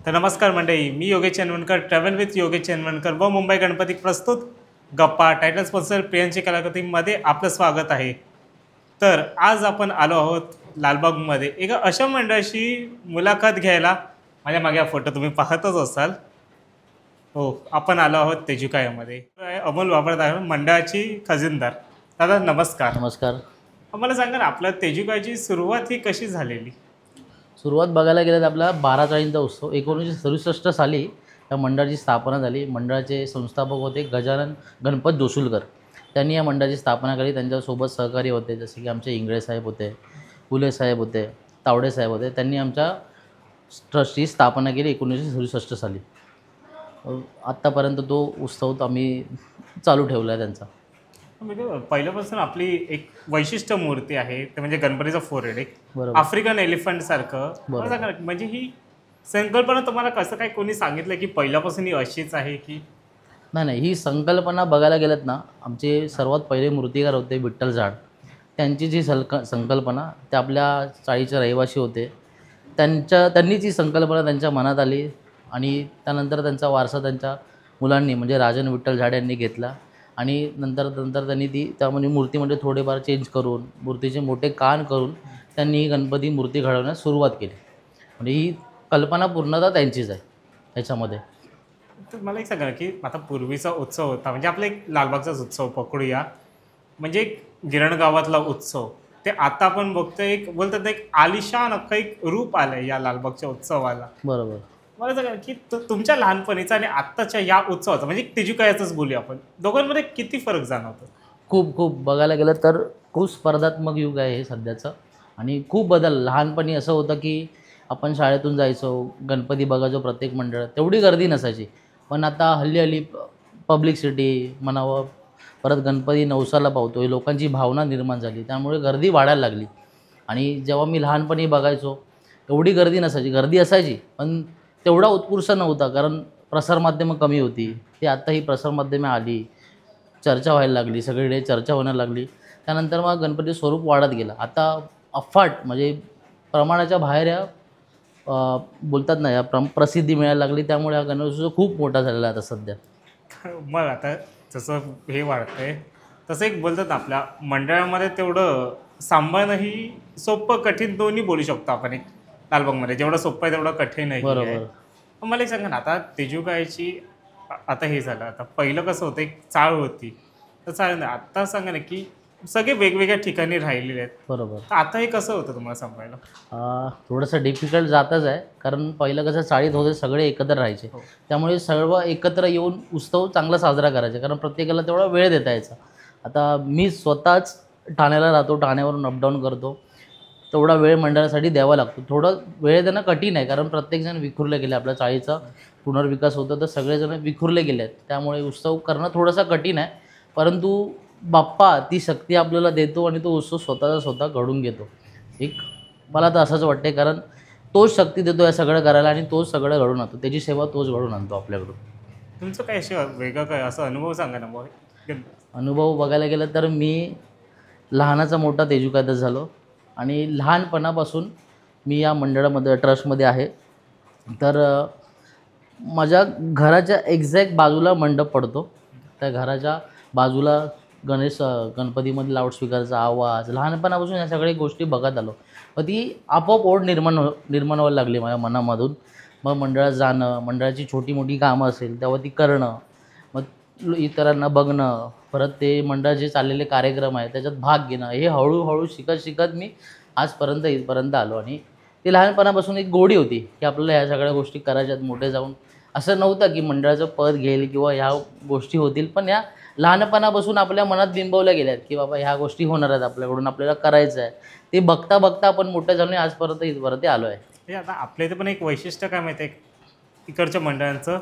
तर नमस्कार मंडळी, मी योगेश चंदवणकर, ट्रॅव्हल विथ योगेश चंदवणकर व मुंबई गणपती प्रस्तुत गप्पा टायटल स्पॉन्सर प्रियांची कलाकृतीमध्ये आपलं स्वागत आहे. तर आज आपण आलो आहोत लालबागमध्ये एका अशा मंडळाशी मुलाखत घ्यायला. माझ्या मागे हा फोटो तुम्ही पाहतच असाल. हो, आपण आलो आहोत तेजुकायामध्ये. अमोल वापरदार मंडळाची खजिनदार. दादा नमस्कार. नमस्कार. मला सांगा ना, आपल्या तेजुकाची सुरुवात ही कशी झालेली? सुरुवात बघायला गेलं तर आपला 12 उत्सव 1967 साली या मंडळाची स्थापना झाली. मंडळाचे संस्थापक होते गजानन गणपत जोसुलकर. त्यांनी या मंडळाची स्थापना केली. त्यांच्यासोबत सहकारी होते जसे की आमचे इंगळे साहेब होते, फुले साहेब होते, तावडे साहेब होते. त्यांनी आमच्या ट्रस्टची स्थापना केली 1967 साली. आत्तापर्यंत तो उत्सव आम्ही चालू ठेवला आहे त्यांचा. म्हणजे पहिल्यापासून आपली एक वैशिष्ट्य मूर्ती आहे ते म्हणजे गणपतीचा फोरहेड, एक बरोबर. आफ्रिकन एलिफंट सारखं. मला सांगा ना, म्हणजे ही संकल्पना तुम्हाला कसं काय कोणी सांगितलं की पहिल्यापासून ही अशीच आहे की? नाही, ही संकल्पना बघायला गेलं ना, आमचे सर्वात पहिले मूर्तिकार होते विठ्ठल झाड. त्यांची जी संकल्पना ते आपल्या चाळीचे रहिवासी होते. त्यांनीच ही संकल्पना त्यांच्या मनात आली आणि त्यानंतर त्यांचा वारसा त्यांच्या मुलांनी म्हणजे राजन विठ्ठल झाड यांनी घेतला आणि नंतर त्यांनी ती त्यामध्ये मूर्तीमध्ये थोडेफार चेंज करून मूर्तीचे मोठे कान करून त्यांनी ही गणपती मूर्ती घडवण्यास सुरुवात केली. म्हणजे ही कल्पना पूर्णतः त्यांचीच आहे ह्याच्यामध्ये. तर मला एक सांगा ना, की आता पूर्वीचा उत्सव होता म्हणजे आपला एक लालबागचाच उत्सव पकडूया, म्हणजे एक गिरण गावातला उत्सव, ते आता आपण बघतोय एक बोलतात ना, एक आलिशान अख्खं एक रूप आलंय या लालबागच्या उत्सवाला. बरोबर. मला सांगा की तुमच्या लहानपणीचा आणि आत्ताच्या या उत्सवाचा म्हणजे तेजुकायाचंच बोलूया आपण, दोघांमध्ये किती फरक जाणवतो? खूप बघायला गेलं तर खूप स्पर्धात्मक युग आहे हे सध्याचं. आणि खूप बदल. लहानपणी असं होतं की आपण शाळेतून जायचो, गणपती बघायचो प्रत्येक मंडळात, तेवढी गर्दी नसायची. पण आता हल्ली पब्लिक सिटी म्हणावं, परत गणपती नवसाला पावतोय, लोकांची भावना निर्माण झाली, त्यामुळे गर्दी वाढायला लागली. आणि जेव्हा मी लहानपणी बघायचो एवढी गर्दी नसायची. गर्दी असायची पण तेवढा उत्कृष्ट नव्हता, कारण प्रसारमाध्यमं कमी होती. ती आत्ता ही प्रसारमाध्यमे आली, चर्चा व्हायला लागली, सगळीकडे चर्चा होण्याला लागली. त्यानंतर मग गणपती स्वरूप वाढत गेलं. आता अफाट म्हणजे प्रमाणाच्या बाहेर या बोलतात ना, या प्रसिद्धी मिळायला लागली. त्यामुळे हा गणेशोत्सव खूप मोठा झालेला आहे आता सध्या. मग आता जसं हे वाढतंय तसं एक बोलतात ना, आपल्या मंडळामध्ये तेवढं सांभाळणंही सोपं कठीण दोन्ही बोलू शकतो आपण. एक लालबागमध्ये जेवढं सोपं आहे तेवढं कठीणही आहे. बरोबर. मग मला एक सांगा ना, आता तेजुकायची आता हे झालं, आता पहिलं कसं होतं, एक चाळ होती, तर चाळ नाही. आता सांगा ना की सगळे वेगवेगळ्या ठिकाणी राहिलेले आहेत. बरोबर. तर आता हे कसं होतं तुम्हाला सांभाळायला? थोडंसं डिफिकल्ट जातच आहे, कारण पहिलं कसं चाळीत होते सगळे एकत्र राहायचे. हो. त्यामुळे सर्व एकत्र येऊन उत्सव चांगला साजरा करायचा, कारण प्रत्येकाला तेवढा वेळ देता यायचा. आता मी स्वतःच ठाण्याला राहतो, ठाण्यावरून अपडाऊन करतो. तेवढा वेळ मंडळासाठी द्यावा लागतो. थोडं वेळ देणं कठीण आहे, कारण प्रत्येकजण विखुरले गेले. आपल्या चाळीचा पुनर्विकास होतो तर सगळेजण विखुरले गेले आहेत. त्यामुळे उत्सव करणं थोडंसं कठीण आहे. परंतु बाप्पा ती शक्ती आपल्याला देतो आणि तो उत्सव स्वतः घडून घेतो. एक मला तर असंच वाटते, कारण तोच शक्ती देतो या सगळं करायला आणि तोच सगळं घडून आणतो. त्याची सेवा तोच घडून आणतो आपल्याकडून. तुमचं काय असं वेगळं काय असं अनुभव सांगा ना मग. अनुभव बघायला गेलं तर मी लहानाचा मोठा तेजुकातच झालो आणि लहानपणापासून मी या मंडळामध्ये ट्रस्टमध्ये आहे. तर माझ्या घराच्या एक्झॅक्ट बाजूला मंडप पडतो. त्या घराच्या बाजूला गणपतीमध्ये लाऊडस्पीकरचा आवाज, लहानपणापासून या सगळ्या गोष्टी बघत आलो. मग ती आपोआप ओढ निर्माण व्हायला लागली माझ्या मनामधून. मग मंडळात जाणं, मंडळाची छोटी मोठी कामं असेल तेव्हा ती करणं, मग इतरांना बघणं, परत ते मंडळाचे चाललेले कार्यक्रम आहेत त्याच्यात भाग घेणं, हे हळूहळू शिकत मी आजपर्यंत इथपर्यंत आलो. आणि ती लहानपणापासून एक गोडी होती की आपल्याला ह्या सगळ्या गोष्टी करायच्यात मोठे जाऊन. असं नव्हतं की मंडळाचं पद घेईल किंवा ह्या गोष्टी होतील, पण ह्या लहानपणापासून आपल्या मनात बिंबवल्या गेल्यात की बाबा ह्या गोष्टी होणार आहेत आपल्याकडून, आपल्याला करायचं आहे. ते बघता आपण मोठे झालो आणि आजपर्यंत इथपर्यंत आलो आहे. हे आता आपल्या इथे पण एक वैशिष्ट्य काय माहिती आहे, इकडच्या मंडळांचं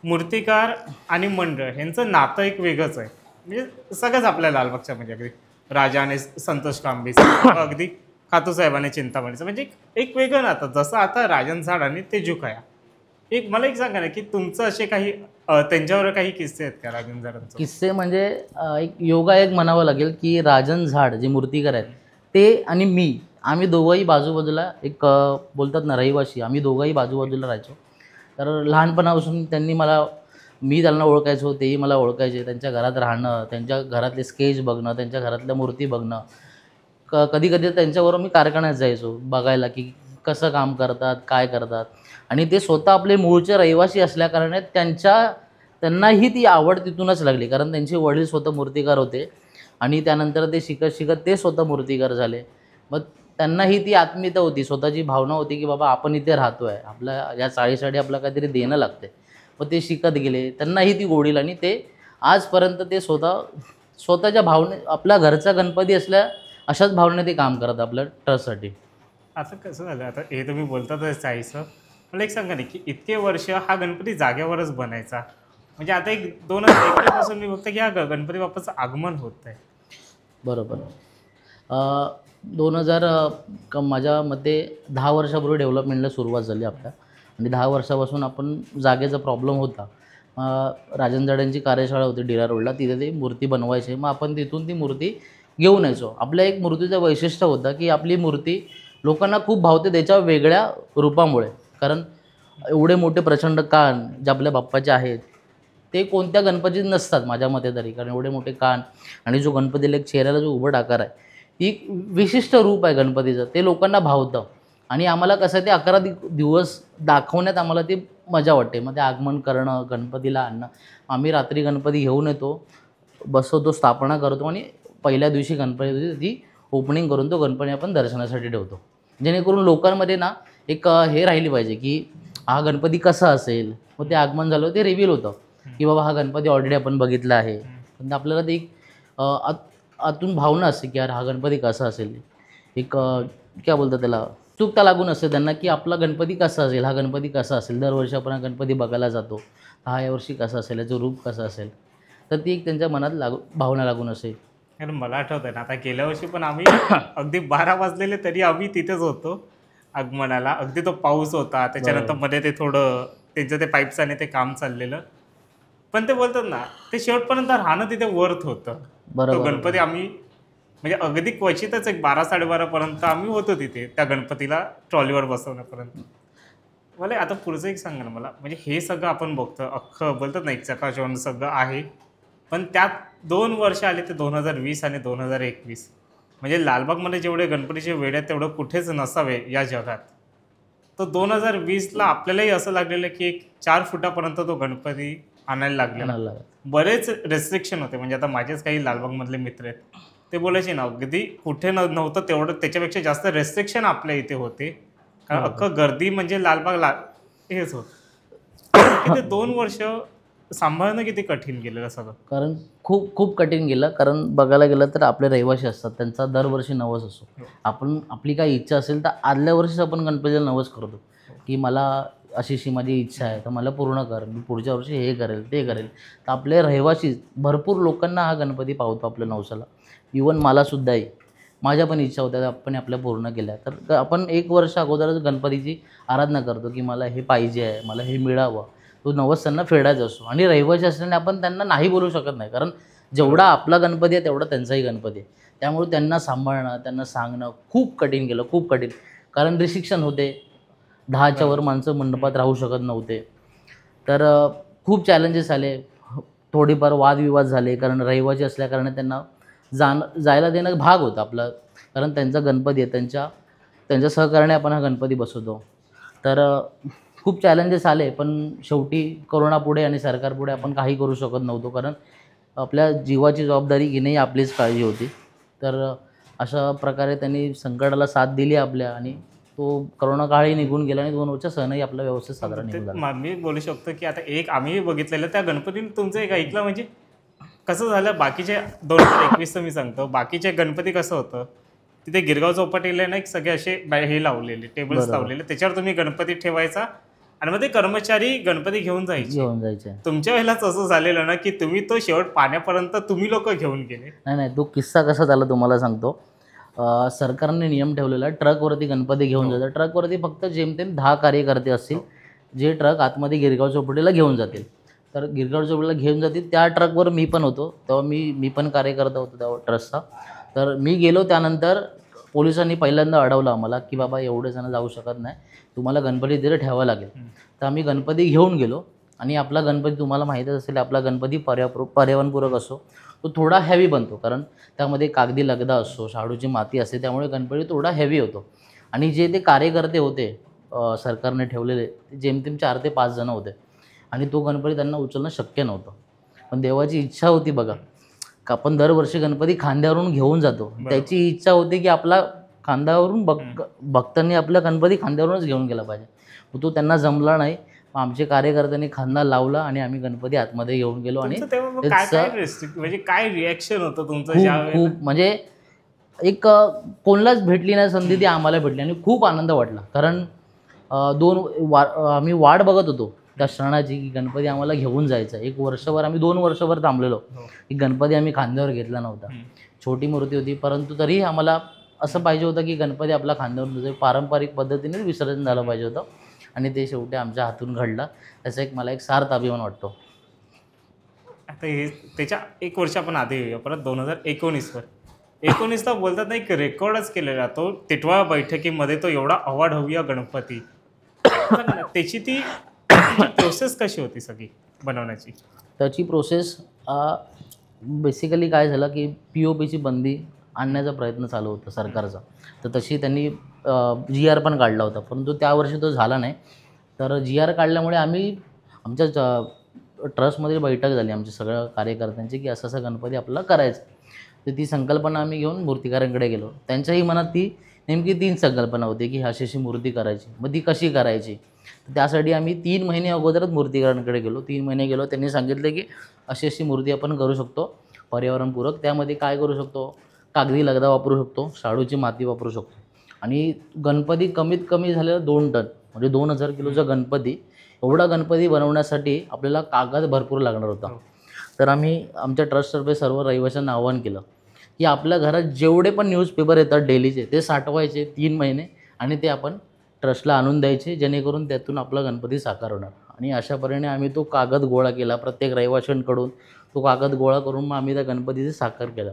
मूर्तिकार आणि मंडळ यांचं नातं एक वेगळंच आहे. म्हणजे सगळंच आपल्या लालबागच्या म्हणजे अगदी राजा आणि संतोष कांबळे, अगदी खातूसाहेबांनी चिंतामणीचं म्हणजे एक वेगळं नातं. जसं आता राजन झाड आणि तेजुकाया. मला एक सांगा ना की तुमचं असे काही त्यांच्यावर काही किस्से आहेत का राजन झाडांचे? किस्से म्हणजे एक योगायोग म्हणावं लागेल की राजन झाड जे मूर्तिकार आहेत ते आणि मी, आम्ही दोघंही बाजूबाजूला एक बोलतात ना रहिवासी, आम्ही दोघंही बाजूबाजूला राहायचो. तर लहानपणापासून त्यांनी मला, मी त्यांना ओळखायचो, तेही मला ओळखायचे. त्यांच्या घरात राहणं, त्यांच्या घरातले स्केच बघणं, त्यांच्या घरातल्या मूर्ती बघणं. कधी-कधी त्यांच्याबरोबर मी कारखान्यात जायचो बघायला, की कसं काम करतात, काय करतात. आणि ते स्वतः आपले मूळचे रहिवासी असल्याकारणे त्यांनाही ती आवड तिथूनच लागली. कारण त्यांचे वडील स्वतः मूर्तिकार होते आणि त्यानंतर ते शिकत-शिकत ते स्वतः मूर्तिकार झाले. मग त्यांनाही ती आत्मीयता होती, स्वतःची भावना होती, की बाबा आपण इथे राहतोय, आपल्या या चाळीसाठी आपल्याला काहीतरी देणं लागतंय. मग ते शिकत गेले, त्यांनाही ती गोडी लागली आणि ते आजपर्यंत ते स्वतःच्या आपला घरचा गणपती अशाच भावनेने ते काम करतात आपल्या ट्रस्टसाठी. आता कसं झालं, आता हे तुम्ही बोलतातच चाळीसं. मला एक सांगा ना, की इतके वर्ष हा गणपती जागेवरच बनायचा. म्हणजे आता एक 2021 पासून मी बघतो, की हा गणपती बाप्पाचं आगमन होत आहे. बरोबर. 2000 माझ्या मते 10 वर्षापूर्वी डेव्हलपमेंटला सुरुवात झाली आपल्या आणि 10 वर्षापासून आपण जागेचा प्रॉब्लेम होता. राजन जाडेंची कार्यशाळा होती डीरा रोडला, तिथे ते मूर्ती बनवायचे. मग आपण तिथून ती मूर्ती घेऊन यायचो. आपल्या एक मूर्तीचं वैशिष्ट्य होतं, की आपली मूर्ती लोकांना खूप भावते त्याच्या वेगळ्या रूपामुळे. कारण एवढे मोठे प्रचंड कान जे आपल्या बाप्पाचे आहेत, ते कोणत्या गणपतीत नसतात माझ्या मते तरी. कारण एवढे मोठे कान आणि जो गणपतीला एक चेहऱ्याला जो उभट आकार आहे, एक विशिष्ट रूप आहे गणपतीचं, ते लोकांना भावतं. आणि आम्हाला कसं आहे, ते 11 दिवस दाखवण्यात आम्हाला ती मजा वाटते. मग ते आगमन करणं, गणपतीला आणणं. आम्ही रात्री गणपती घेऊन येतो, बसवतो, स्थापना करतो आणि पहिल्या दिवशी गणपती ती ओपनिंग करून तो गणपती आपण दर्शनासाठी ठेवतो. जेणेकरून लोकांमध्ये ना एक हे राहिली पाहिजे, की हा गणपती कसा असेल. मग ते आगमन झालं ते रिव्हील होतं, की बाबा हा गणपती ऑलरेडी आपण बघितला आहे. पण आपल्याला ते एक आतून भावना असते, की यार हा गणपती कसा असेल. एक काय बोलतात त्याला, उत्सुकता लागून असते त्यांना, की आपला गणपती कसा असेल, हा गणपती कसा असेल. दरवर्षी आपण हा गणपती बघायला जातो, हा यावर्षी कसा असेल, याचं रूप कसं असेल. तर ती एक त्यांच्या मनात भावना लागून असेल. कारण मला आठवतंय ना, आता गेल्या वर्षी पण आम्ही अगदी 12 वाजलेले तरी आम्ही तिथेच होतो आगमनाला. अगदी तो पाऊस होता, त्याच्यानंतर मध्ये ते थोडं त्यांचं ते पाईप्सने ते काम चाललेलं. पण ते बोलतात ना, ते शेवटपर्यंत राहणं तिथे वर्थ होतं. तो बरोबर. गणपती आम्ही म्हणजे अगदी क्वचितच एक 12-12:30 पर्यंत आम्ही होतो तिथे त्या गणपतीला ट्रॉलीवर बसवण्यापर्यंत. मला आता पुढचं एक सांगा ना मला, म्हणजे हे सगळं आपण बघतो, अख्खं बोलतात ना एक चकाचौंध सगळं आहे. पण त्यात 2 वर्ष आले ते 2020 आणि 2021. म्हणजे लालबागमध्ये जेवढे गणपतीचे वेड आहेत तेवढं कुठेच नसावे या जगात. तर 2020ला आपल्यालाही असं लागलेलं, की एक 4 फुटापर्यंत तो गणपती आणायला लागलेला. बरेच रेस्ट्रिक्शन होते. म्हणजे आता माझेच काही लालबागमधले मित्र आहेत, ते बोलायचे ना अगदी कुठे नव्हतं तेवढं, त्याच्यापेक्षा जास्त रेस्ट्रिक्शन आपल्या इथे होते. कारण अख्खं गर्दी म्हणजे लालबाग हेच होतं. की ते 2 वर्ष सांभाळणं किती कठीण गेलेलं सगळं. कारण खूप खूप कठीण गेलं. कारण बघायला गेलं तर आपले रहिवासी असतात, त्यांचा दरवर्षी नवस असतो. आपली काही इच्छा असेल तर आदल्या वर्षीच आपण गणपतीला नवस करतो, की मला अशी माझी इच्छा आहे, तर मला पूर्ण कर, मी पुढच्या वर्षी हे करेल, ते करेल. तर आपले रहिवासी भरपूर लोकांना हा गणपती पावतो आपल्या नवसाला. इवन मलासुद्धाही माझ्या पण इच्छा होत्या, आपण आपल्या पूर्ण केल्या. तर आपण 1 वर्ष अगोदरच गणपतीची आराधना करतो, की मला हे पाहिजे आहे, मला हे मिळावं. तो नवस त्यांना फेडायचा असतो. आणि रहिवासी असल्याने आपण त्यांना नाही बोलू शकत नाही. कारण जेवढा आपला गणपती आहे तेवढा त्यांचाही गणपती आहे. त्यामुळे त्यांना सांभाळणं, त्यांना सांगणं खूप कठीण गेलं, खूप कठीण. कारण रिस्ट्रिक्शन होते. 10च्या वर माणसं मंडपात राहू शकत नव्हते. तर खूप चॅलेंजेस आले. थोडीफार वादविवाद झाले. कारण रहिवासी असल्याकारणे त्यांना जायला देणं भाग होतं आपलं. कारण त्यांचा गणपती आहे, त्यांच्या सहकार्याने आपण हा गणपती बसवतो. तर खूप चॅलेंजेस आले. पण शेवटी कोरोनापुढे आणि सरकारपुढे आपण काही करू शकत नव्हतो. कारण आपल्या जीवाची जबाबदारी घेणे ही आपलीच काळजी होती. तर अशा प्रकारे त्यांनी संकटाला साथ दिली आपल्या आणि तो कोरोना काळही निघून गेला आणि 2 वर्ष सणही आपला व्यवस्थित साजरा निघून झाला. मी बोलू शकतो, की आता एक आम्ही बघितलेलं त्या गणपतीने तुमचं एक ऐकलं. म्हणजे कसं झालं, बाकीचे 2021चं मी सांगतो, बाकीचे गणपती कसं होतं, तिथे गिरगाव चौपाटीला ना एक सगळे असे हे लावलेले टेबल्स लावलेले, त्याच्यावर तुम्ही गणपती ठेवायचा आणि मग ते कर्मचारी गणपती घेऊन जायचे. तुमच्या वेळेलाच असं झालेलं ना, की तुम्ही तो शेवट पाण्यापर्यंत तुम्ही लोक घेऊन गेले. नाही, तो किस्सा कसा झाला तुम्हाला सांगतो. सरकारने नियम ठेवलेला, ट्रकवरती गणपती घेऊन जातात. ट्रकवरती फक्त जेमतेम 10 कार्यकर्ते असतील, जे ट्रक आतमध्ये गिरगाव चौपाटीला घेऊन जातील. तर गिरगाव चौपाटीला घेऊन जातील त्या ट्रकवर मी पण होतो. तेव्हा मी पण कार्यकर्ता होतो त्या ट्रस्टचा. तर मी गेलो. त्यानंतर पोलिसांनी पहिल्यांदा अडवलं आम्हाला की बाबा एवढे जण जाऊ शकत नाही, तुम्हाला गणपती तिथे ठेवावा लागेल. तर आम्ही गणपती घेऊन गेलो आणि आपला गणपती तुम्हाला माहीतच असेल, आपला गणपती पर्यावरणपूरक असतो, तो थोडा हेवी बनतो, कारण त्यामध्ये कागदी लगदा असतो, शाडूची माती असते, त्यामुळे गणपती थोडा हेवी होतो. आणि जे ते कार्यकर्ते होते सरकारने ठेवलेले, ते जेमतेम 4 ते 5 जण होते आणि तो गणपती त्यांना उचलणं शक्य नव्हतं. पण देवाची इच्छा होती बघा, का आपण दरवर्षी गणपती खांद्यावरून घेऊन जातो. त्याची इच्छा होती की आपला खांद्यावरून भक्तांनी आपला गणपती खांद्यावरूनच घेऊन गेला पाहिजे. तो त्यांना जमला नाही. मग आमच्या कार्यकर्त्यांनी खांदा लावला आणि आम्ही गणपती आतमध्ये घेऊन गेलो. आणि तेव्हा मग म्हणजे काय रिॲक्शन होतं तुमचं खूप ज्यावेळेला? खूप म्हणजे एक कोणालाच भेटली नाही संधी, ती आम्हाला भेटली आणि खूप आनंद वाटला. कारण आम्ही वाट बघत होतो त्या क्षणाची की गणपती आम्हाला घेऊन जायचा. 1 वर्षभर आम्ही 2 वर्षभर थांबलेलो की गणपती आम्ही खांद्यावर घेतला नव्हता. छोटी मूर्ती होती, परंतु तरीही आम्हाला असं पाहिजे होतं की गणपती आपला खांद्यावर जाईल, पारंपरिक पद्धतीने विसर्जन झालं पाहिजे होतं. आणि ते शेवटी आमच्या हातून घडलं. त्याचा मला एक सार्थ अभिमान वाटतो. आता हे त्याच्या 1 वर्ष आपण आधी येऊया, परत 2019वर. 19ला बोलतात ना, एक रेकॉर्डच केलेला तो टिटवाळा बैठकीमध्ये, तो एवढा अवाढव्य गणपती. त्याची ती प्रोसेस कशी होती सगळी बनवण्याची? त्याची प्रोसेस बेसिकली काय झालं की POPची बंदी आणण्याचा प्रयत्न चालू होता सरकारचा. तर तशी त्यांनी GR पण काढला होता, परंतु त्या वर्षी तो झाला नाही. तर GR काढल्यामुळे आम्ही आमच्या ट्रस्टमध्ये बैठक झाली आमच्या सगळ्या कार्यकर्त्यांची की असं असं गणपती आपल्याला करायचं. तर ती संकल्पना आम्ही घेऊन मूर्तिकारांकडे गेलो. त्यांच्याही मनात ती नेमकी 3 संकल्पना होती की अशी अशी मूर्ती करायची. मग ती कशी करायची? त्यासाठी आम्ही 3 महिने अगोदरच मूर्तिकारांकडे गेलो. 3 महिने गेलो. त्यांनी सांगितलं की अशी अशी मूर्ती आपण करू शकतो पर्यावरणपूरक. त्यामध्ये काय करू शकतो? कागदी लगदा वापरू शकतो, शाडूची माती वापरू शकतो. आणि गणपती कमीत कमी झालेला 2 टन, म्हणजे 2000 किलोचा गणपती. एवढा गणपती बनवण्यासाठी आपल्याला कागद भरपूर लागणार होता. तर आम्ही आमच्या ट्रस्टतर्फे सर्व रहिवाशांना आवाहन केलं की आपल्या घरात जेवढे पण न्यूजपेपर येतात डेलीचे, ते साठवायचे 3 महिने आणि ते आपण ट्रस्टला आणून द्यायचे, जेणेकरून त्यातून आपला गणपती साकार होणार. आणि अशाप्रकारे आम्ही तो कागद गोळा केला प्रत्येक रहिवाशांकडून. तो कागद गोळा करून मग आम्ही त्या गणपतीचे साकार केला.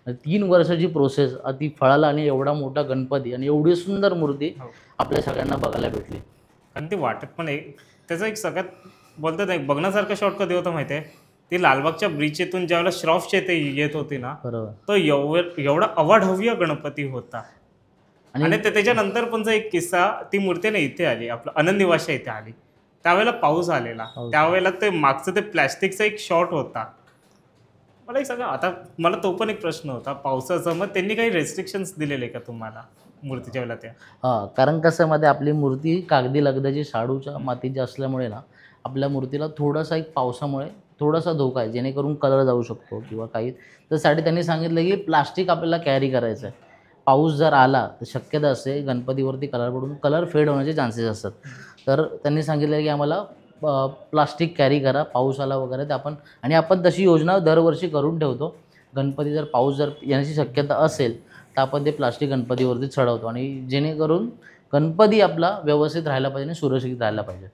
3 वर्षाची प्रोसेस अति फळाला आणि एवढा मोठा गणपती आणि एवढी सुंदर मूर्ती आपल्या सगळ्यांना बघायला भेटली. आणि ते वाटत पण एक त्याचा एक सगळ्यात बोलतात एक बघण्यासारखं शॉट कधी होतं माहिती आहे? ती लालबागच्या ब्रिजतून ज्यावेळेला श्रॉफचे ते येत होती ना, बरोबर. तो एवढा अवाढव्य गणपती होता. आणि त्याच्यानंतर पण एक किस्सा, ती मूर्ती ना इथे आली, आपलं आनंद निवास इथे आली. त्यावेळेला पाऊस आलेला. त्यावेळेला ते मागचं ते प्लॅस्टिकचा एक शॉट होता. मला एक सांगा, आता मला तो पण एक प्रश्न होता पावसाचा. मग त्यांनी काही रेस्ट्रिक्शन्स दिलेले का तुम्हाला मूर्तीच्या वेळेला त्या? हां, कारण कसं मध्ये आपली मूर्ती कागदी लगद्याची शाडूच्या मातीची असल्यामुळे ना, आपल्या मूर्तीला थोडासा एक पावसामुळे थोडासा धोका आहे, जेणेकरून कलर जाऊ शकतो किंवा काही. त्यासाठी त्यांनी सांगितलं की प्लास्टिक आपल्याला कॅरी करायचं आहे. पाऊस जर आला तर शक्यता असते गणपतीवरती कलर पडून कलर फेड होण्याचे चान्सेस असतात. तर त्यांनी सांगितलं की आम्हाला प्लास्टिक कॅरी करा, पाऊस आला वगैरे तर आपण. आणि आपण तशी योजना दरवर्षी करून ठेवतो. गणपती जर पाऊस जर येण्याची शक्यता असेल तर आपण ते प्लास्टिक गणपतीवरती चढवतो, आणि जेणेकरून गणपती आपला व्यवस्थित राहायला पाहिजे आणि सुरक्षित राहायला पाहिजे.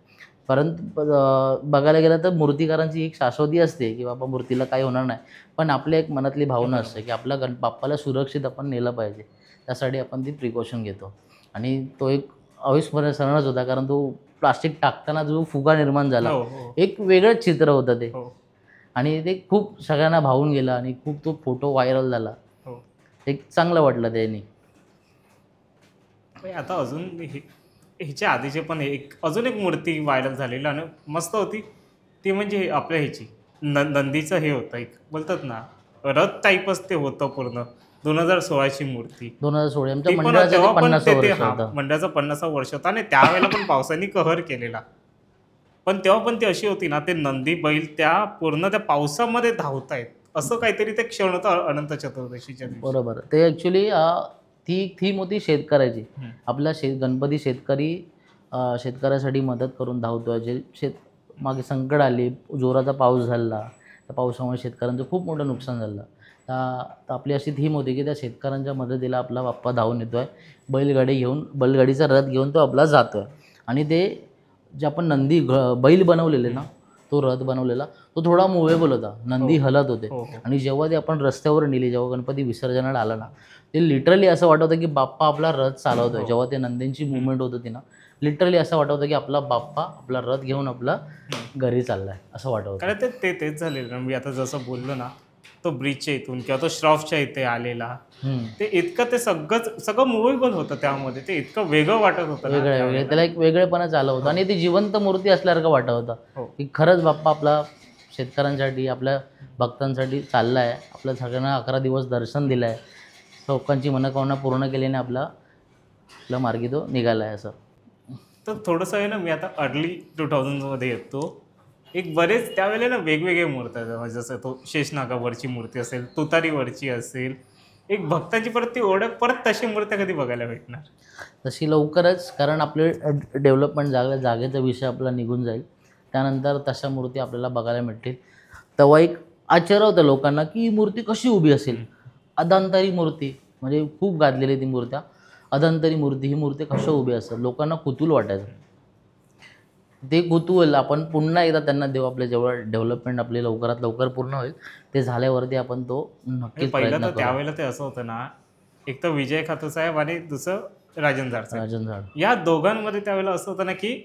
परंतु बघायला गेलं तर मूर्तिकारांची एक शाश्वती असते की बाबा मूर्तीला काही होणार नाही, पण आपल्या एक मनातली भावना असते की आपल्या बाप्पाला सुरक्षित आपण नेलं पाहिजे. त्यासाठी आपण ती प्रिकॉशन घेतो. आणि तो एक अविस्मरणीय क्षणच होता, कारण तो प्लास्टिक टाकताना जो फुगा निर्माण झाला, एक वेगळंच चित्र होतं ते. आणि ते खूप सगळ्यांना भावून गेलं आणि खूप तो फोटो व्हायरल झाला. एक चांगलं वाटलं त्यांनी. आता अजून ह्याच्या आधीचे पण अजून एक मूर्ती व्हायरल झालेली आणि मस्त होती. ती म्हणजे आपल्या ह्याची नंदीचं हे होतं, एक बोलतात ना रथ टाईपच ते होतं पूर्ण. 2016ची मूर्ती. 2016 आमच्या मंडळाचं 50 वर्ष होतं. मंडळाचा 50 वर्ष होता आणि त्यावेळेला पण पावसाने कहर केलेला. पण तेव्हा पण ती अशी होती ना, ते नंदी बैल त्या पूर्ण त्या पावसामध्ये धावतायत, असं काहीतरी ते क्षण होतं अनंत चतुर्दशीच्या दिवशी. बरोबर. ते ॲक्च्युली ती थीम होती शेतकऱ्याची. आपला गणपती शेतकऱ्यासाठी मदत करून धावतोय. जे मागे संकट आली, जोराचा पाऊस झाला, त्या पावसामुळे शेतकऱ्यांचं खूप मोठं नुकसान झालं. तर आपली अशी थीम होती की त्या शेतकऱ्यांच्या मदतीला आपला बाप्पा धावून येतो आहे. बैलगाडीचा रथ घेऊन तो आपला जातो आहे. आणि ते जे आपण बैल बनवलेले ना, तो रथ बनवलेला तो थोडा मुव्हेबल होता, नंदी हलत होते. हो हो आणि जेव्हा ते आपण रस्त्यावर नेली, जेव्हा गणपती विसर्जनाला आला ना, ते लिटरली असं वाटत होतं की बाप्पा आपला रथ चालवतोय. हो. जेव्हा ते नंदींची मुवमेंट होत होती ना, लिटरली असं वाटत होतं की आपला बाप्पा आपला रथ घेऊन आपला घरी चाललाय असं वाटत होतं. कारण तेच झालेलं ना. मी आता जसं बोललो ना, तो ब्रिजच्या इथून किंवा तो श्रॉफच्या इथे आलेला, हम्म. ते इतकं ते सगळं मुव्हेबल होतं त्यामध्ये. ते इतकं वेगळं वाटत होतं ना वेगळं वेगळं त्यावेळेला. त्याला एक वेगळेपणा आलं होतं आणि ती जिवंत मूर्ती असल्यासारखं वाटत होतं हो की खरंच बाप्पा आपला शेतकऱ्यांसाठी आपल्या भक्तांसाठी चालला आहे, आपल्या सगळ्यांना 11 दिवस दर्शन दिलं आहे, लोकांची मनोकामना पूर्ण केल्याने आपला मार्गी तो निघाला आहे असं. तर थोडंसं आहे ना, मी आता अर्ली 2000मध्ये येतो. एक बरेच त्यावेळेला ना वेगवेगळे मूर्ती आहेत. म्हणजे जसं तो शेषनागावरची मूर्ती असेल, तुतारीवरची असेल. एक भक्तांची परत ती ओळख, परत तशी मूर्त्या कधी बघायला भेटणार? तशी लवकरच, कारण आपले डेव्हलपमेंट जागेचा विषय आपला निघून जाईल, त्यानंतर तशा मूर्ती आपल्याला बघायला मिळतील. तेव्हा एक आश्चर्य होतं लोकांना की ही मूर्ती कशी उभी असेल. अधांतरी मूर्ती म्हणजे खूप गाजलेली ती मूर्त्या. अधांतरी मूर्ती, ही मूर्ती कशा उभी असेल, लोकांना कुतूहल वाटायचं. ते कुतूहल आपण पुन्हा एकदा त्यांना देऊ. आपल्या जेवढं डेव्हलपमेंट आपली लवकरात लवकर पूर्ण होईल, ते झाल्यावरती आपण तो नक्कीच पहिलं प्रयत्न तर करू. त्यावेळेला ते असं होतं ना, एक तर विजय खातूसाहेब आणि दुसरं राजन साहेब. राजन झाड. या दोघांमध्ये त्यावेळेला असं होतं ना, की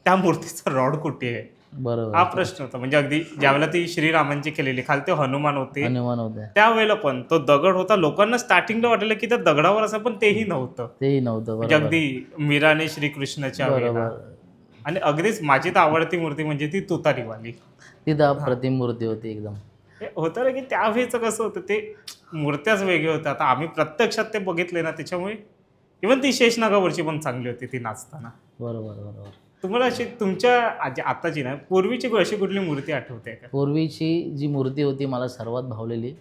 त्या मूर्तीचा रॉड कुठे आहे, बरोबर. हा प्रश्न होता. म्हणजे अगदी ज्यावेळेला ती श्रीरामांची केलेली, खाली ते हनुमान होते, हनुमान होते. त्यावेळेला पण तो दगड होता. लोकांना स्टार्टिंगला वाटलं की त्या दगडावर असं, पण तेही नव्हतं. तेही नव्हतं. म्हणजे बरोबर. अगदी मीराने श्रीकृष्णाच्या वेळेला. बरोबर. आणि अगदीच माझी तर आवडती मूर्ती म्हणजे ती तुतारीवाली. तिथं अप्रतिम मूर्ती होती एकदम. हे होतं ना, की त्यावेळेचं कसं होतं, ते मूर्त्याच वेगळ्या होत्या. आता आम्ही प्रत्यक्षात ते बघितले ना, त्याच्यामुळे इव्हन ती शेषनागावरची पण चांगली होती ती नाचताना. बरोबर बरोबर. तुम्हाला अशी तुमच्या आताची नाही, पूर्वीची अशी कुठली मूर्ती आठवते का? पूर्वीची जी मूर्ती होती मला सर्वात भावलेली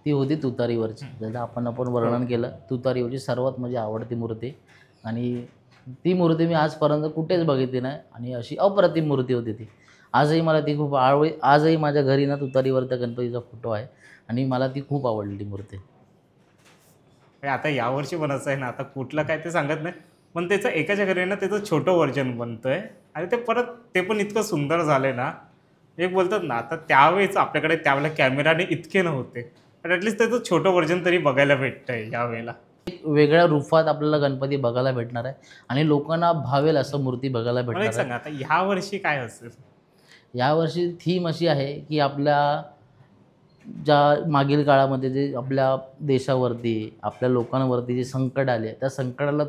ती होती तुतारीवरची. जसं आपण वर्णन केलं, तुतारीवरची सर्वात माझी आवडती मूर्ती. आणि ती मूर्ती मी आजपर्यंत कुठेच बघितली नाही आणि अशी अप्रतिम मूर्ती होती ती. आजही मला ती खूप आजही माझ्या घरी ना तुतारीवर त्या गणपतीचा फोटो आहे आणि मला ती खूप आवडली ती मूर्ती. हे आता यावर्षी पण असं आहे ना, आता कुठलं काय ते सांगत नाही, पण त्याचं एकाच्या घरी ना त्याचं छोटं व्हर्जन बनतंय आणि ते परत ते पण इतकं सुंदर झालंय ना. एक बोलतात ना, आता त्यावेळेस आपल्याकडे त्यावेळेला कॅमेराने इतके नव्हते, पण ॲटलिस्ट त्याचं छोटं व्हर्जन तरी बघायला भेटतंय यावेळेला. एक वेगळ्या रूपात आपल्याला गणपती बघायला भेटणार आहे आणि लोकांना भावेल असं मूर्ती बघायला मला एक भेटणार आहे. सांगा, आता ह्या वर्षी काय असेल? यावर्षी थीम अशी आहे की आपल्या ज्या मागील काळामध्ये जे आपल्या देशावरती, आपल्या लोकांवरती जे संकट आले, त्या संकटाला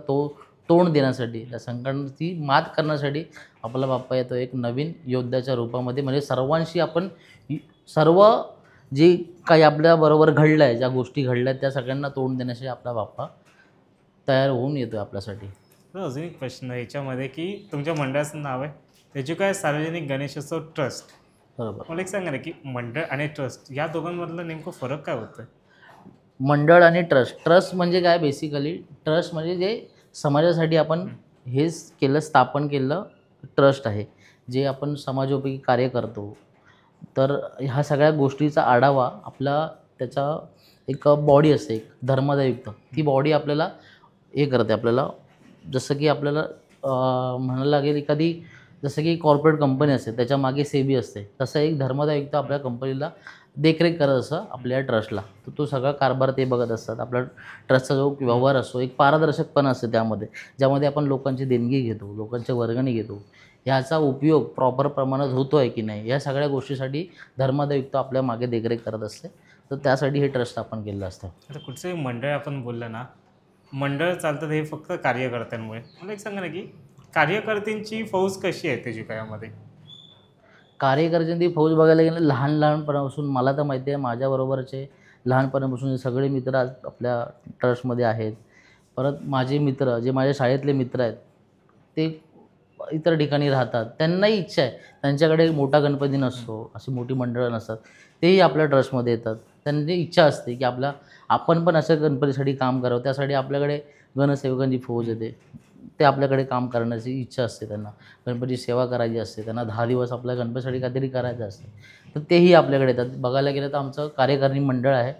तोंड देण्यासाठी, त्या संकटाची मात करण्यासाठी आपला बाप्पा येतो एक नवीन योद्ध्याच्या रूपामध्ये. म्हणजे सर्वांशी आपण सर्व जे काही आपल्याबरोबर घडलं आहे, ज्या गोष्टी घडल्या आहेत, त्या सगळ्यांना तोंड देण्यासाठी आपला बाप्पा तयार होऊन येतो आहे आपल्यासाठी. तर अजून एक प्रश्न याच्यामध्ये, की तुमच्या मंडळाचं नाव आहे त्याची काय, सार्वजनिक गणेशोत्सव ट्रस्ट. बरोबर. मला एक सांगा ना, की मंडळ आणि ट्रस्ट या दोघांमधलं नेमकं फरक काय होतं? मंडळ आणि ट्रस्ट म्हणजे काय, बेसिकली ट्रस्ट म्हणजे जे समाजासाठी आपण स्थापन केलं ट्रस्ट आहे, जे आपण समाजोपयोगी कार्य करतो. तर ह्या सगळ्या गोष्टीचा आढावा आपला त्याचा एक बॉडी असते, एक धर्मादायुक्त. ती बॉडी आपल्याला हे करते, आपल्याला जसं की आपल्याला म्हणायला लागेल एखादी, जसं की कॉर्पोरेट कंपनी असते त्याच्यामागे सेबी असते, तसं एक धर्मादायुक्त आपल्या कंपनीला देखरेख करत असं आपल्या ट्रस्टला. तर तो सगळा कारभार ते बघत असतात. आपला ट्रस्टचा जो व्यवहार असतो, एक पारदर्शकपणा असते त्यामध्ये, ज्यामध्ये आपण लोकांची देणगी घेतो, लोकांच्या वर्गणी घेतो, ह्याचा उपयोग प्रॉपर प्रमाणात होतो आहे की नाही, या सगळ्या गोष्टीसाठी धर्मादायुक्त आपल्या मागे देखरेख करत असते. तर त्यासाठी हे ट्रस्ट आपण केलं असतं. आता कुठचंही मंडळ आपण बोललं ना, मंडळ चालतं हे फक्त कार्यकर्त्यांमुळे. मला एक सांगा ना, की कार्यकर्त्यांची फौज कशी आहे त्याची कायामध्ये? कार्यकर्त्यांची फौज बघायला गेलं लहानपणापासून, मला तर माहिती आहे माझ्याबरोबरचे लहानपणापासून सगळे मित्र आज आपल्या ट्रस्टमध्ये आहेत. परत माझे मित्र, जे माझ्या शाळेतले मित्र आहेत, ते इतर ठिकाणी राहतात. त्यांनाही इच्छा आहे, त्यांच्याकडे मोठा गणपती नसतो, अशी मोठी मंडळं नसतात, तेही आपल्या ट्रस्टमध्ये येतात. त्यांची इच्छा असते की आपण पण असं गणपतीसाठी काम करावं. त्यासाठी आपल्याकडे गणसेवकांची फौज येते, ते आपल्याकडे काम करण्याची इच्छा असते त्यांना. गणपतीची सेवा करायची असते त्यांना, 10 दिवस आपल्या गणपतीसाठी काहीतरी करायचं असते, तर तेही आपल्याकडे येतात. बघायला गेलं तर आमचं कार्यकारिणी मंडळ आहे,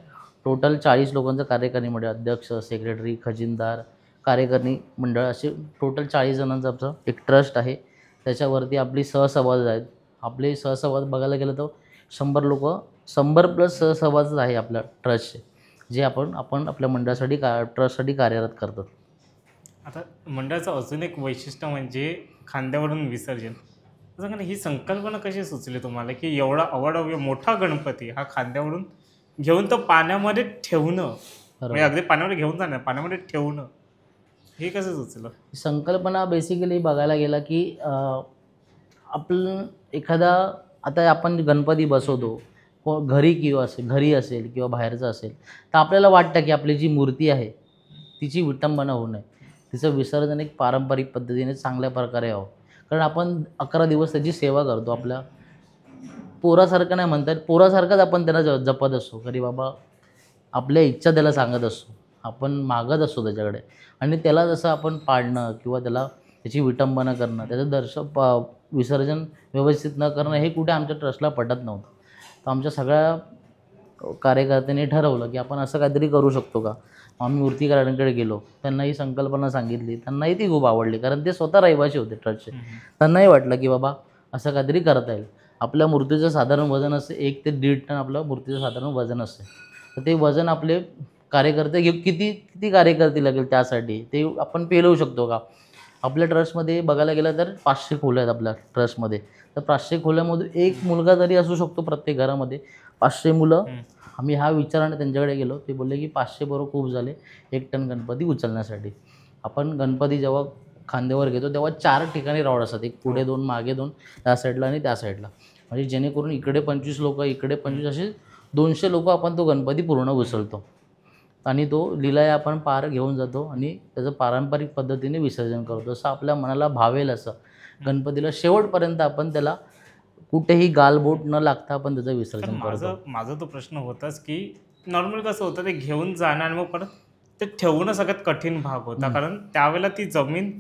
टोटल 40 लोकांचं कार्यकारिणी मंडळ, अध्यक्ष, सेक्रेटरी, खजिनदार, कार्यकारिणी मंडळ, असे टोटल 40 जणांचं आमचं एक ट्रस्ट आहे. त्याच्यावरती आपली सहसभासद आहेत, आपले सहसभासद बघायला गेलं तर 100 लोक, 100+ सहसभासद आहे आपल्या ट्रस्टचे, जे आपण आपल्या मंडळासाठी ट्रस्टसाठी कार्यरत करतात. आता मंडळाचं अजून एक वैशिष्ट्य म्हणजे खांद्यावरून विसर्जन. सांगा ना, ही संकल्पना कशी सुचली तुम्हाला, की एवढा अवाढव्य मोठा गणपती हा खांद्यावरून घेऊन तो पाण्यामध्ये ठेवणं, म्हणजे बरोबर. अगदी पाण्यामध्ये घेऊन जाणं, पाण्यामध्ये ठेवणं, हे कसं सुचलं? संकल्पना बेसिकली बघायला गेला की आपण एखादा, आता आपण गणपती बसवतो घरी किंवा घरी असेल किंवा बाहेरचं असेल, तर आपल्याला वाटतं की आपली जी मूर्ती आहे तिची विटंबना होऊ नये, तिचं विसर्जन एक पारंपरिक पद्धतीने चांगल्या प्रकारे व्हावं. कारण आपण 11 दिवस त्याची सेवा करतो. आपल्या पोरासारखं नाही म्हणता येत, पोरासारखंच आपण त्याला जपत असतो. अरे बाबा, आपल्या इच्छा त्याला सांगत असतो, आपण मागत असतो त्याच्याकडे, आणि त्याला जसं आपण पाळणं किंवा त्याची विटंबना करणं, त्याचं विसर्जन व्यवस्थित न करणं, हे कुठे आमच्या ट्रस्टला पटत नव्हतं. तर आमच्या सगळ्या कार्यकर्त्यांनी ठरवलं की आपण असं काहीतरी करू शकतो का. आम्ही मूर्तिकारांकडे गेलो, त्यांना ही संकल्पना सांगितली, त्यांनाही ती खूप आवडली, कारण ते स्वतः रहिवासी होते ट्रस्टचे. त्यांनाही वाटलं की बाबा असं काहीतरी करता येईल. आपल्या मूर्तीचं साधारण वजन असते 1 ते 1.5 टन आपलं मूर्तीचं साधारण वजन असते. तर ते वजन आपले कार्यकर्ते किती कार्यकर्ते लागेल त्यासाठी, ते आपण पेलवू शकतो का. आपल्या ट्रस्टमध्ये बघायला गेलं तर 500 खोल्या आहेत आपल्या ट्रस्टमध्ये. तर 500 खोल्यामधून एक मुलगा तरी असू शकतो प्रत्येक घरामध्ये. 500 मुलं. आम्ही ह्या विचाराने त्यांच्याकडे गेलो. ते बोलले की 500 बरोबर खूप झाले 1 टन गणपती उचलण्यासाठी. आपण गणपती जेव्हा खांद्यावर घेतो तेव्हा 4 ठिकाणी रावड असतात, एक पुढे 2, मागे 2, त्या साईडला आणि त्या साईडला. म्हणजे जेणेकरून इकडे 25 लोक, इकडे 25, असे 200 लोक आपण तो गणपती पूर्ण उचलतो. आणि तो लिलाय आपण पार घेऊन जातो आणि त्याचं पारंपरिक पद्धतीने विसर्जन करतो. जसं आपल्या मनाला भावेल असं गणपतीला शेवटपर्यंत आपण त्याला कुठेही गालबोट न लागता आपण त्याचं तर विसर्जन करतो. माझा तो प्रश्न होताच, की नॉर्मल कसं होतं, ते घेऊन जाणं आणि मग परत ते ठेवणं सगळ्यात कठीण भाग होता. कारण त्यावेळेला ती जमीन,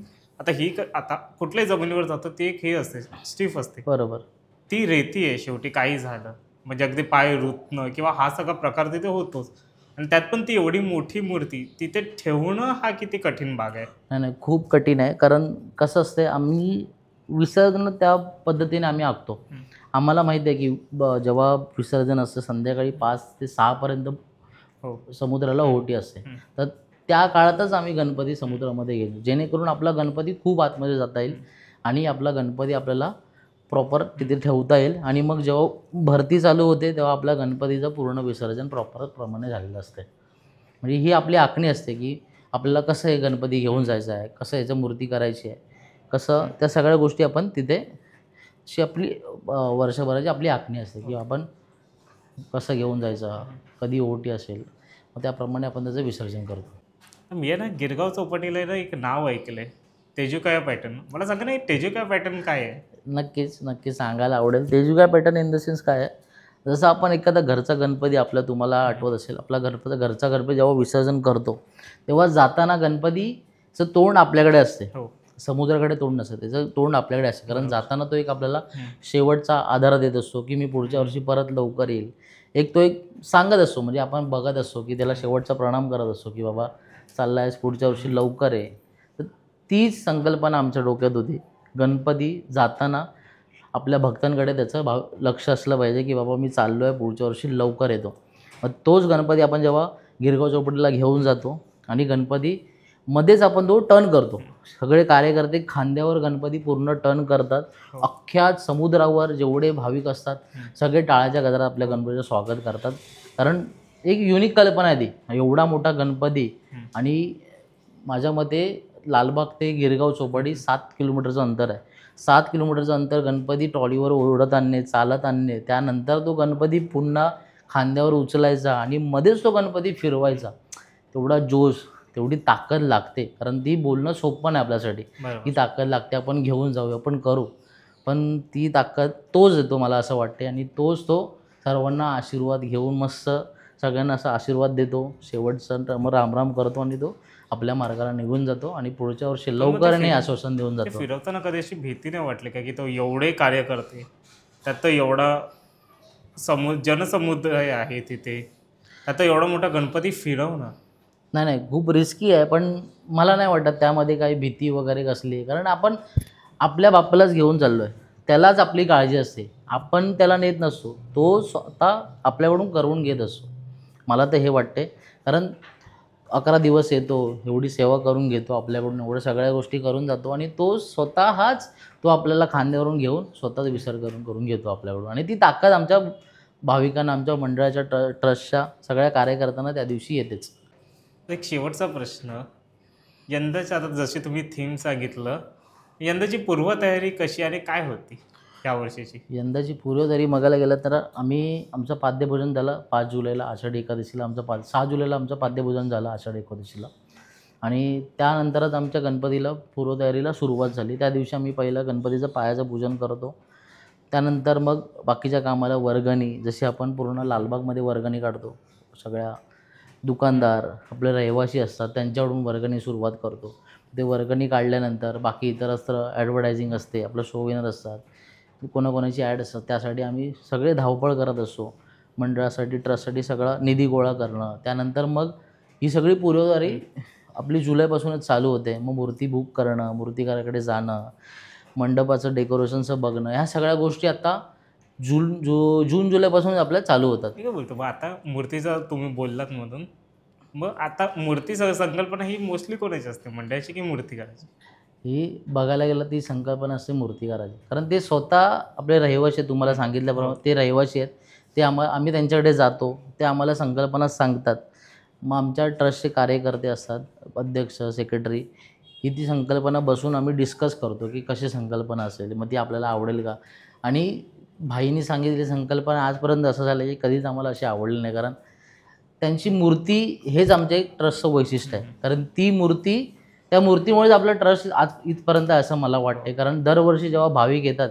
आता कुठल्याही जमिनीवर जातो ती एक हे असते, स्टिफ असते, बरोबर. ती रेती आहे शेवटी, काही झालं म्हणजे अगदी पाय रुतणं किंवा हा सगळा प्रकार तिथे होतोच. आणि त्यात पण ती एवढी मोठी मूर्ती तिथे ठेवणं हा किती कठीण भाग आहे. नाही, खूप कठीण आहे. कारण कसं असते, आम्ही विसर्जन त्या पद्धतीने आम्ही आखतो. आम्हाला माहिती आहे की जेव्हा विसर्जन असतं संध्याकाळी 5 ते 6 पर्यंत हो. समुद्राला ओहोटी असते. तर त्या काळातच आम्ही गणपती समुद्रामध्ये घेतो, जेणेकरून आपला गणपती खूप आतमध्ये जाता येईल आणि आपला गणपती आपल्याला प्रॉपर तिथे ठेवता येईल. आणि मग जेव्हा भरती चालू होते तेव्हा आपल्या गणपतीचं पूर्ण विसर्जन प्रॉपर प्रमाणे झालेलं असते. म्हणजे ही आपली आखणी असते की आपल्याला कसं हे गणपती घेऊन जायचं आहे, कसं याचं मूर्ती करायची आहे, कसं त्या सगळ्या गोष्टी आपण तिथे, अशी आपली वर्षभराची आपली आखणी असते की आपण कसं घेऊन जायचं, कधी ओहोटी असेल, मग त्याप्रमाणे आपण त्याचं विसर्जन करतो. मी आहे ना, गिरगाव चौपाटीला ना एक नाव ऐकलंय, तेजुकाया पॅटर्न. मला सांगा ना, हे तेजुकाया पॅटर्न काय आहे? नक्कीच सांगायला आवडेल. तेजुकाया पॅटर्न इन द सेन्स काय आहे, जसं आपण एखादा घरचा गणपती, आपला तुम्हाला आठवत असेल, आपला घरचा गणपती जेव्हा विसर्जन करतो तेव्हा जाताना गणपतीचं तोंड आपल्याकडे असते, हो. समुद्राकडे तोंड नसतं, त्याचं तोंड आपल्याकडे असते. कारण जाताना तो एक आपल्याला शेवटचा आधार देत असतो की मी पुढच्या वर्षी परत लवकर येईल. तो एक सांगत असतो, म्हणजे आपण बघत असतो की त्याला शेवटचा प्रणाम करत असतो की बाबा चालला आहेस, पुढच्या वर्षी लवकर आहे. तर तीच संकल्पना आमच्या डोक्यात होती. गणपती जाताना आपल्या भक्तांकडे त्याचं लक्ष असलं पाहिजे की बाबा मी चाललो आहे, पुढच्या वर्षी लवकर येतो. मग तोच गणपती आपण जेव्हा गिरगाव चौपाटीला घेऊन जातो आणि गणपती मध्येच आपण तो टर्न करतो. सगळे कार्यकर्ते खांद्यावर गणपती पूर्ण टर्न करतात. अख्ख्या समुद्रावर जेवढे भाविक असतात सगळे टाळ्याच्या गजरात आपल्या गणपतीचं स्वागत करतात. कारण एक युनिक कल्पना आहे ती, एवढा मोठा गणपती. आणि माझ्या मते लालबाग ते गिरगाव चौपाटी 7 किलोमीटरचं अंतर आहे. 7 किलोमीटरचं अंतर गणपती ट्रॉलीवर ओढत आणणे, चालत आणणे, त्यानंतर तो गणपती पुन्हा खांद्यावर उचलायचा आणि मध्येच तो गणपती फिरवायचा. तेवढा जोश, तेवढी ताकद लागते. कारण ती बोलणं सोपं नाही आपल्यासाठी. ती ताकद लागते, आपण घेऊन जाऊ, आपण करू. पण ती ताकद तोच देतो मला असं वाटते. आणि तोच तो सर्वांना आशीर्वाद घेऊन मस्त सगळ्यांना असा आशीर्वाद देतो. शेवटचा मग रामराम करतो आणि तो आपल्या मार्गाला निघून जातो आणि पुढच्या वर्षी लवकरने आश्वासन देऊन जातो. फिरवताना कधी अशी भीती नाही वाटली का, की तो एवढे कार्य करते, त्यात तो एवढा जनसमुद्र आहे तिथे, त्यात एवढा मोठा गणपती फिरवणं? नाही, खूप रिस्की आहे. पण मला नाही वाटत त्यामध्ये काही भीती वगैरे कसली. कारण आपण आपल्या बाप्पालाच घेऊन चाललो आहे. त्यालाच आपली काळजी असते, आपण त्याला नेत नसतो, तो स्वतः आपल्याकडून करवून घेत असतो. मला तर हे वाटते, कारण 11 दिवस येतो, एवढी सेवा करून घेतो आपल्याकडून, एवढ्या सगळ्या गोष्टी करून जातो आणि तो स्वतःच तो आपल्याला खांद्यावरून घेऊन स्वतःच विसर्ग करून घेतो आपल्याकडून. आणि ती ताकद आमच्या भाविकांना, आमच्या मंडळाच्या ट्रस्टच्या सगळ्या कार्यकर्त्यांना त्या दिवशी येतेच. एक शेवटचा प्रश्न, यंदाच्या आता जशी तुम्ही थीम सांगितलं, यंदाची पूर्वतयारी कशी आणि काय होती या वर्षीची? यंदाची पूर्वतयारी बघायला गेलं तर आमचं पाद्यभोजन झालं 5 जुलैला, आषाढी एकादशीला 6 जुलैला आमचं पाद्यभोजन झालं आषाढी एकादशीला. आणि त्यानंतरच आमच्या गणपतीला पूर्वतयारीला सुरुवात झाली. त्या दिवशी आम्ही पहिलं गणपतीचं पायाचं पूजन करतो. त्यानंतर मग बाकीच्या कामाला वर्गणी, जशी आपण पूर्ण लालबागमध्ये वर्गणी काढतो, सगळ्या दुकानदार आपले रहिवासी असतात त्यांच्याकडून वर्गणी सुरुवात करतो. ते वर्गणी काढल्यानंतर बाकी इतरत्र ॲडव्हर्टायझिंग असते, आपलं शो विनर असतात, कोणाकोणाची ॲड असतात, त्यासाठी आम्ही सगळे धावपळ करत असतो. मंडळासाठी, ट्रस्टसाठी सगळा निधी गोळा करणं. त्यानंतर मग ही सगळी पूर्वतयारी आपली जुलैपासूनच चालू होते. मग मूर्ती बुक करणं, मूर्तिकाराकडे जाणं, मंडपाचं डेकोरेशनचं बघणं, ह्या सगळ्या गोष्टी आता जून जुलैपासून आपल्या चालू होतात. मी काय बोलतो, मग आता मूर्तीचं तुम्ही बोललात मधून, मग आता मूर्ती संकल्पना ही मोस्टली कोणाची असते, मंडळाची की मूर्तिकाराची? ही बघायला गेलं ती संकल्पना असते मूर्तिकाराची, कारण ते स्वतः आपले रहिवासी आहेत. तुम्हाला सांगितल्याप्रमाणे ते रहिवासी आहेत. ते आम्ही त्यांच्याकडे जातो, ते आम्हाला संकल्पना सांगतात. मग आमच्या ट्रस्टचे कार्यकर्ते असतात, अध्यक्ष, सेक्रेटरी, ही ती संकल्पना बसून आम्ही डिस्कस करतो की कशी संकल्पना असेल, मग ती आपल्याला आवडेल का. आणि भाईंनी सांगितलेली संकल्पना आजपर्यंत असं झालं की कधीच आम्हाला अशी आवडली नाही, कारण त्यांची मूर्ती हेच आमच्या एक ट्रस्टचं वैशिष्ट्य आहे. कारण ती मूर्ती, त्या मूर्तीमुळेच आपलं ट्रस्ट आज इथपर्यंत आहे असं मला वाटते. कारण दरवर्षी जेव्हा भाविक येतात,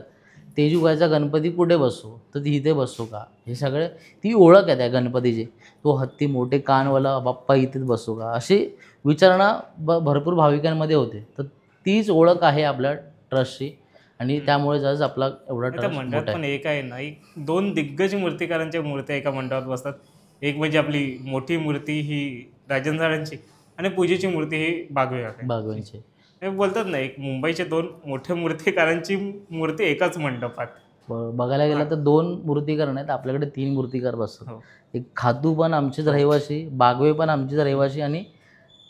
तेजुगाचा गणपती कुठे बसतो, तर ती इथे बसतो का, हे सगळे ती ओळख आहे त्या गणपतीची. तो हत्ती मोठे कानवाला बाप्पा इथेच बसतो का, अशी विचारणा भरपूर भाविकांमध्ये होते. तर तीच ओळख आहे आपल्या ट्रस्टची आणि त्यामुळेच आज आपला एवढा आता ट्रस्ट मंडळात मोठा पण आहे. एक आहे ना, एक 2 दिग्गज मूर्तिकारांच्या मूर्त्या एका मंडपात बसतात. एक म्हणजे आपली मोठी मूर्ती ही राजन झाडांची आणि पूजेची मूर्ती ही बागवे काका. बागवांचे हे बोलतात ना, एक मुंबईचे 2 मोठ्या मूर्तिकारांची मूर्ती एकाच मंडपात. बघायला गेलं तर 2 मूर्तिकार नाहीत, आपल्याकडे 3 मूर्तिकार बसतात. हो. एक खातू पण आमचेच रहिवासी, बागवे पण आमचेच रहिवासी आणि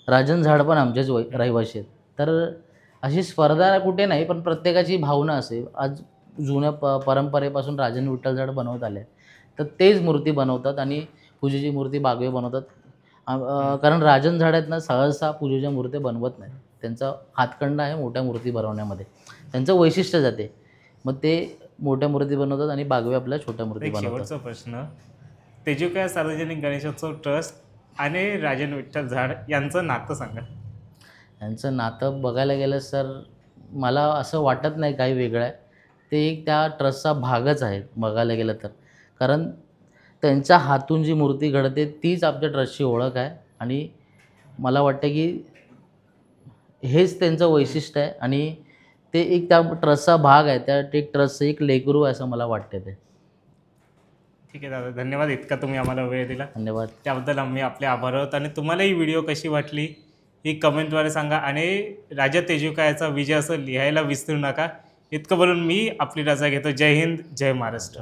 राजन झाड पण आमचेच रहिवासी आहेत. तर अशी स्पर्धा कुठे नाही, पण प्रत्येकाची भावना असे. आज जुन्या परंपरेपासून राजन विठ्ठल झाड बनवत आले, तर तेच मूर्ती बनवतात आणि पूजेची मूर्ती बागवे बनवतात. कारण राजन झाड आहेत ना, सहसा पूजेच्या मूर्ती बनवत नाही. त्यांचा हातखंडा आहे मोठ्या मूर्ती बनवण्यामध्ये, त्यांचं वैशिष्ट्य जाते. मग ते मोठ्या मूर्ती बनवतात आणि बागवे आपल्या छोट्या मूर्ती एक बनवतात. शेवटचा प्रश्न, तेजुका सार्वजनिक गणेशोत्सव ट्रस्ट आणि राजन विठ्ठल झाड यांचं नातं सांगा. यांचं नातं बघायला गेलं तर मला असं वाटत नाही काही वेगळं आहे. ते एक त्या ट्रस्टचा भागच आहे बघायला गेलं तर. कारण त्यांच्या हातून जी मूर्ती घडते तीच आमच्या ट्रस्टची ओळख आहे आणि मला वाटतं की हेच त्यांचं वैशिष्ट्य आहे आणि ते एक त्या ट्रस्टचा भाग आहे, त्या एक ट्रस्टचं एक लेकरू आहे असं मला वाटतं ते. ठीक आहे दादा, धन्यवाद इतका तुम्ही आम्हाला वेळ दिला. धन्यवाद. त्याबद्दल आम्ही आपले आभार आहोत आणि तुम्हाला ही व्हिडिओ कशी वाटली ही कमेंटद्वारे सांगा आणि राजा तेजुका याचा विजय असं लिहायला विसरू नका. इतकं बोलून मी आपली रजा घेतो. जय हिंद, जय महाराष्ट्र.